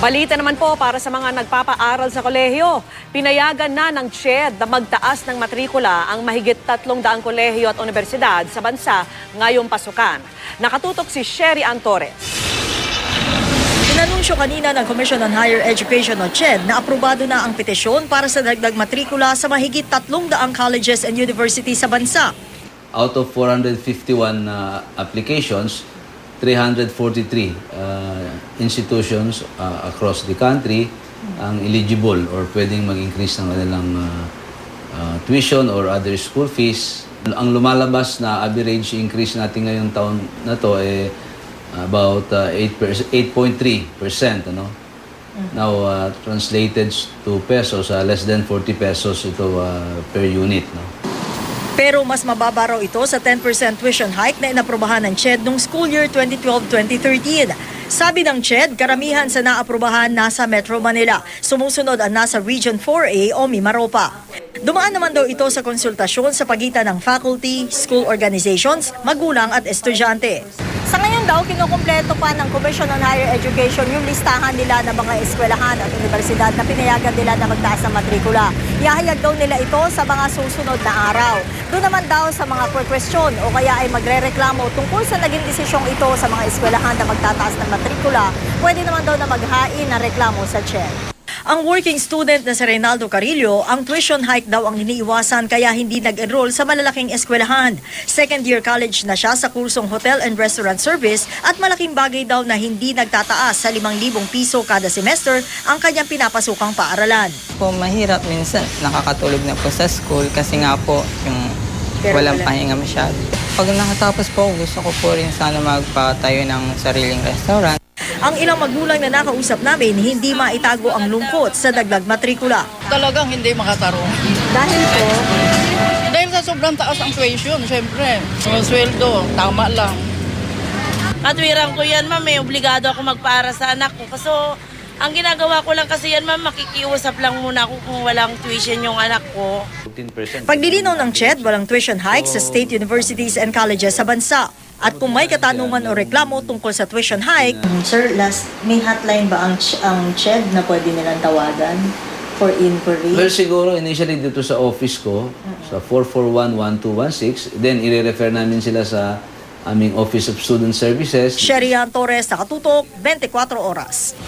Balita naman po para sa mga nagpapaaral sa kolehiyo. Pinayagan na ng CHED na magtaas ng matrikula ang mahigit 300 kolehiyo at universidad sa bansa ngayong pasukan. Nakatutok si Sherry Antores. Inanunsyo kanina ng Commission on Higher Education o CHED na aprobado na ang petisyon para sa dagdag matrikula sa mahigit 300 colleges and universities sa bansa. Out of 451 applications, 343 institutions across the country ang eligible or pwedeng mag-increase ng kanilang tuition or other school fees. Ang lumalabas na average increase natin ngayong taon na to ay about 8.3%. Now, translated to pesos, less than 40 pesos ito per unit. Pero mas mababa raw ito sa 10% tuition hike na inaprobahan ng CHED noong school year 2012-2013. Sabi ng CHED, karamihan sa naaprubahan nasa Metro Manila. Sumusunod ang nasa Region 4A o Mimaropa. Dumaan naman daw ito sa konsultasyon sa pagitan ng faculty, school organizations, magulang at estudyante. Sa ngayon daw, kinukumpleto pa ng Commission on Higher Education yung listahan nila ng mga eskwelahan at universidad na pinayagan nila na magtaas ng matrikula. Ihahayag daw nila ito sa mga susunod na araw. Doon naman daw sa mga question o kaya ay magrereklamo tungkol sa naging desisyong ito sa mga eskwelahan na magtataas ng matrikula, pwede naman daw na maghain ng reklamo sa CHED. Ang working student na si Reynaldo Carillo, ang tuition hike daw ang iniiwasan kaya hindi nag-enroll sa malalaking eskwelahan. Second year college na siya sa kursong Hotel and Restaurant Service at malaking bagay daw na hindi nagtataas sa 5,000 piso kada semester ang kanyang pinapasukang paaralan. Po mahirap minsan, nakakatulog na po sa school kasi nga po yung walang pahinga masyado. Pag nakatapos po, gusto ko po rin sana magpatayo ng sariling restaurant. Ang ilang magulang na nakausap namin, hindi maitago ang lungkot sa dagdag matrikula. Talagang hindi makatarong. Dahil po, Dahil sa sobrang taas ang tuition, syempre. Yung sweldo, tama lang. Katwiran ko yan, ma'am. Obligado ako magpara sa anak ko. Kaso, ang ginagawa ko lang kasi yan, ma'am, makikiusap lang muna ako kung walang tuition yung anak ko. Paglilinaw ng CHED, walang tuition hike sa state universities and colleges sa bansa. At kung may katanungan o reklamo tungkol sa tuition hike, Sir, may hotline ba ang CHED na pwede nilang tawagan for inquiry? Well, siguro initially dito sa office ko, sa 441-1216, then i-refer namin sila sa aming Office of Student Services. Sherry Antores, Nakatutok, 24 Oras.